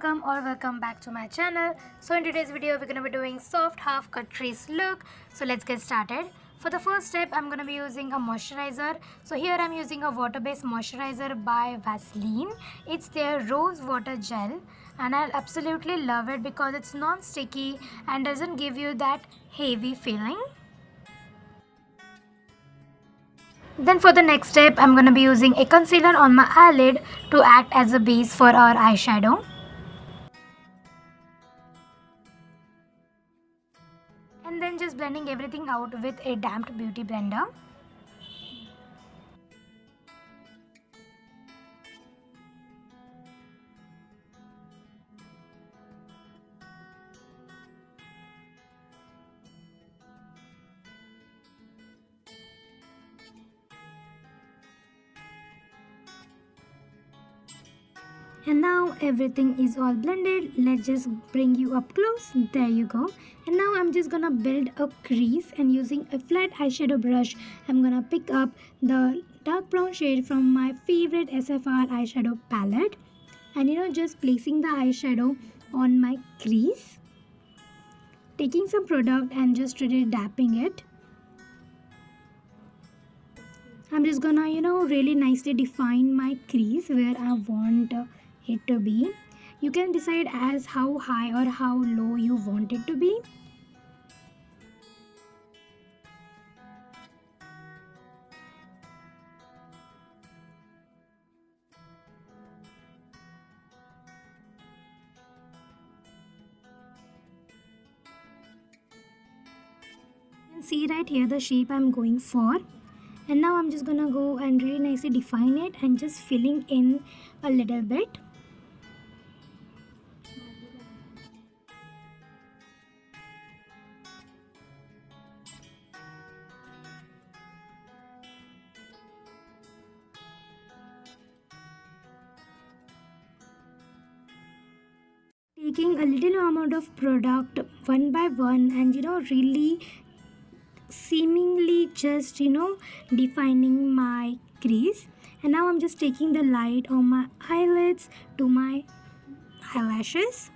welcome back to my channel. So in today's video we're going to be doing soft half cut crease look. So let's get started. For the first step I'm going to be using a moisturizer. So here I'm using a water based moisturizer by Vaseline. It's their rose water gel and I absolutely love it because it's non-sticky and doesn't give you that heavy feeling. Then for the next step, I'm going to be using a concealer on my eyelid to act as a base for our eyeshadow. And then just blending everything out with a damped beauty blender. And now everything is all blended. Let's just bring you up close. There you go. And now I'm just gonna build a crease, and using a flat eyeshadow brush I'm gonna pick up the dark brown shade from my favorite SFR eyeshadow palette, and just placing the eyeshadow on my crease, taking some product and just really dapping it. I'm just gonna really nicely define my crease where I want it to be. You can decide as how high or how low you want it to be. You can see right here the shape I'm going for. And now I'm just gonna go and really nicely define it and just filling in a little bit. Taking a little amount of product one by one and really seemingly just defining my crease. And now I'm just taking the light on my eyelids to my eyelashes.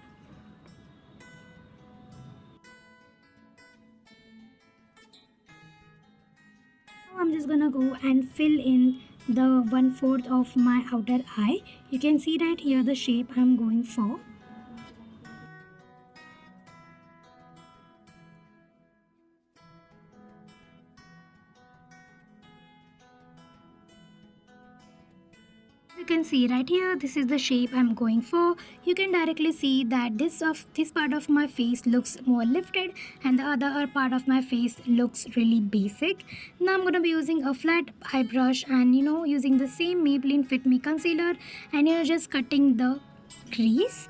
Now I'm just gonna go and fill in the 1/4 of my outer eye. You can see right here the shape I'm going for. You can see right here, this is the shape I'm going for. You can directly see that this part of my face looks more lifted and the other part of my face looks really basic. Now I'm going to be using a flat eye brush and using the same Maybelline Fit Me concealer and just cutting the crease.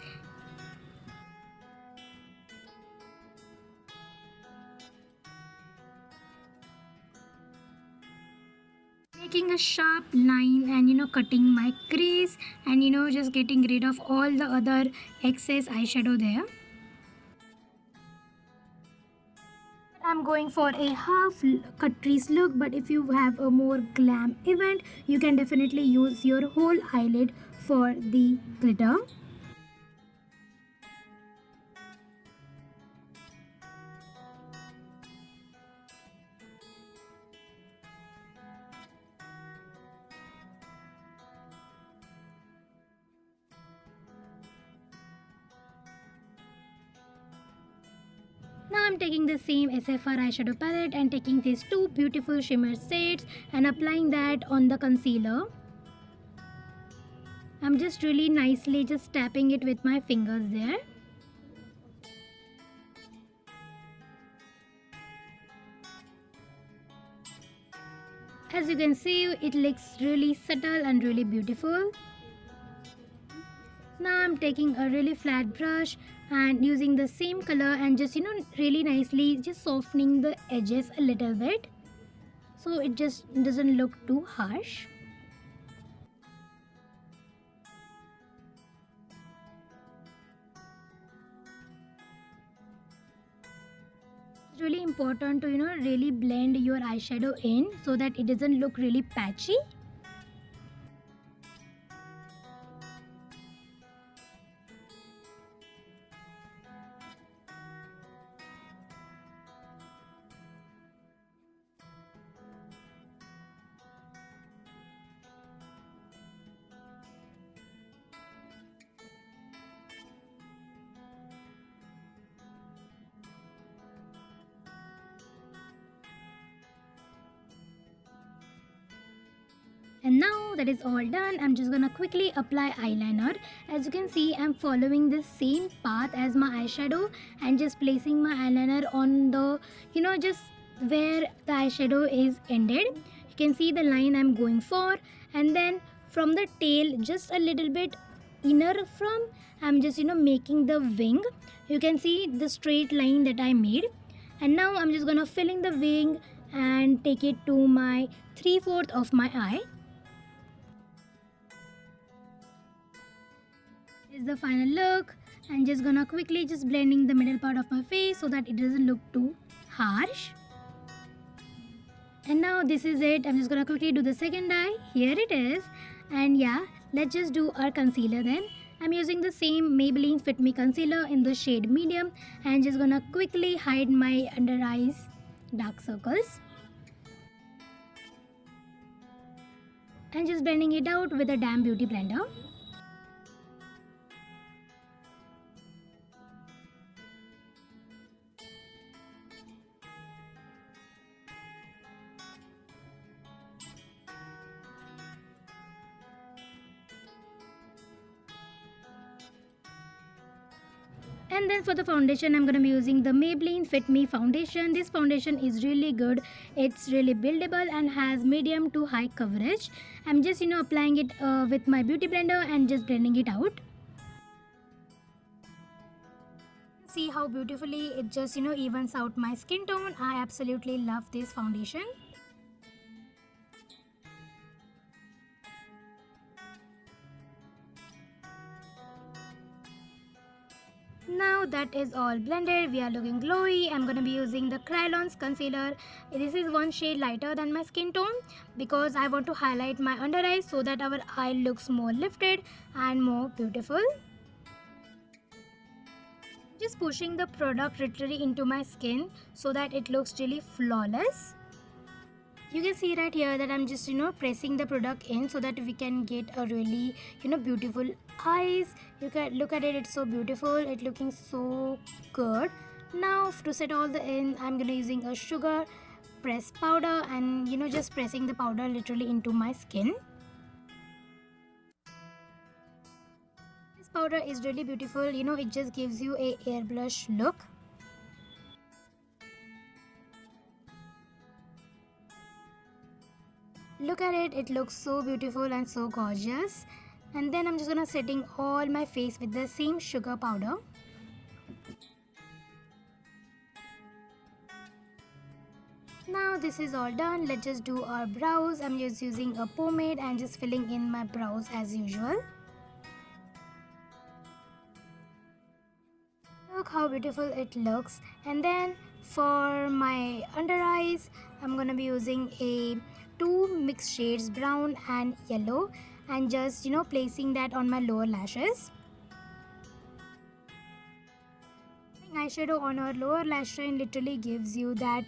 Making a sharp line and cutting my crease and just getting rid of all the other excess eyeshadow there. I'm going for a half cut crease look, but if you have a more glam event you can definitely use your whole eyelid for the glitter. Now I'm taking the same SFR eyeshadow palette and taking these two beautiful shimmer shades and applying that on the concealer. I'm just really nicely just tapping it with my fingers there. As you can see, it looks really subtle and really beautiful. Now I'm taking a really flat brush and using the same color and just really nicely just softening the edges a little bit so it just doesn't look too harsh. It's really important to really blend your eyeshadow in so that it doesn't look really patchy. And now that is all done, I'm just gonna quickly apply eyeliner. As you can see, I'm following the same path as my eyeshadow and just placing my eyeliner on the, just where the eyeshadow is ended. You can see the line I'm going for, and then from the tail just a little bit inner from, I'm just making the wing. You can see the straight line that I made. And now I'm just gonna fill in the wing and take it to my 3/4 of my eye. This is the final look. I'm just gonna quickly just blending the middle part of my face so that it doesn't look too harsh. And now this is it. I'm just gonna quickly do the second eye. Here it is. And yeah, let's just do our concealer then. I'm using the same Maybelline Fit Me concealer in the shade medium and just gonna quickly hide my under eyes dark circles. And just blending it out with a damn beauty blender. And then for the foundation, I'm going to be using the Maybelline Fit Me foundation. This foundation is really good. It's really buildable and has medium to high coverage. I'm just applying it with my beauty blender and just blending it out. See how beautifully it just evens out my skin tone. I absolutely love this foundation. Now that is all blended, we are looking glowy. I'm going to be using the Krylons concealer. This is one shade lighter than my skin tone because I want to highlight my under eyes so that our eye looks more lifted and more beautiful. Just pushing the product literally into my skin so that it looks really flawless. You can see right here that I'm just pressing the product in so that we can get a really beautiful eyes. You can look at it, it's so beautiful, it looking so good. Now to set all the in, I'm gonna using a sugar press powder and just pressing the powder literally into my skin. This powder is really beautiful, it just gives you a airbrush look. Look at it, it looks so beautiful and so gorgeous. And then I'm just gonna setting all my face with the same sugar powder. Now this is all done. Let's just do our brows. I'm just using a pomade and just filling in my brows as usual. Look how beautiful it looks. And then for my under eyes, I'm gonna be using a two mixed shades, brown and yellow, and just placing that on my lower lashes. Eyeshadow on our lower lash line literally gives you that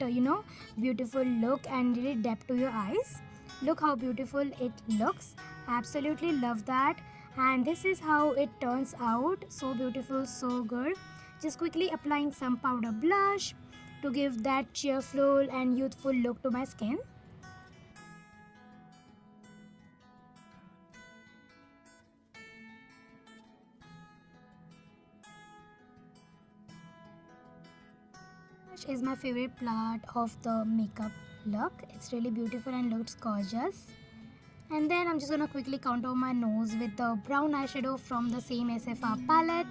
beautiful look and really depth to your eyes. Look how beautiful it looks. I absolutely love that. And this is how it turns out. So beautiful, so good. Just quickly applying some powder blush to give that cheerful and youthful look to my skin. Is my favorite part of the makeup look. It's really beautiful and looks gorgeous. And then I'm just gonna quickly contour my nose with the brown eyeshadow from the same SFR palette.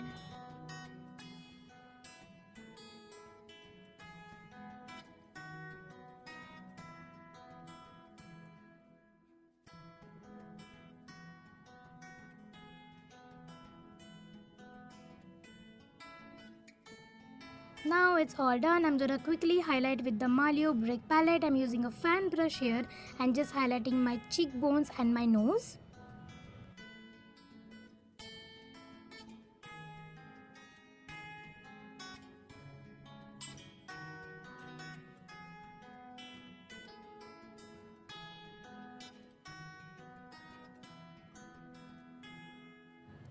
Now it's all done. I'm gonna quickly highlight with the Malio Brick palette. I'm using a fan brush here and just highlighting my cheekbones and my nose.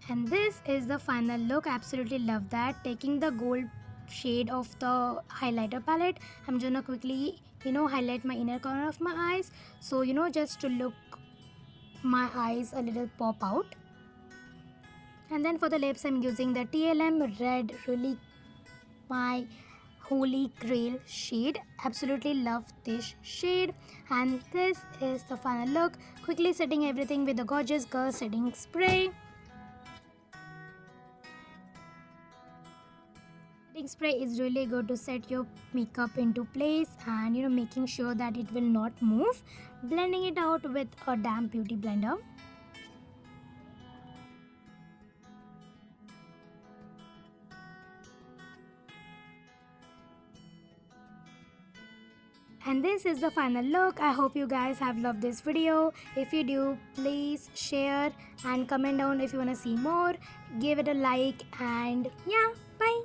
And this is the final look. I absolutely love that. Taking the gold shade of the highlighter palette, I'm gonna quickly highlight my inner corner of my eyes, so just to look my eyes a little pop out. And then for the lips, I'm using the TLM Red Really My Holy Grail shade. Absolutely love this shade. And this is the final look. Quickly setting everything with the Gorgeous Girl setting spray. Setting spray is really good to set your makeup into place and making sure that it will not move. Blending it out with a damp beauty blender. And this is the final look. I hope you guys have loved this video. If you do, please share and comment down if you want to see more. Give it a like and yeah, bye.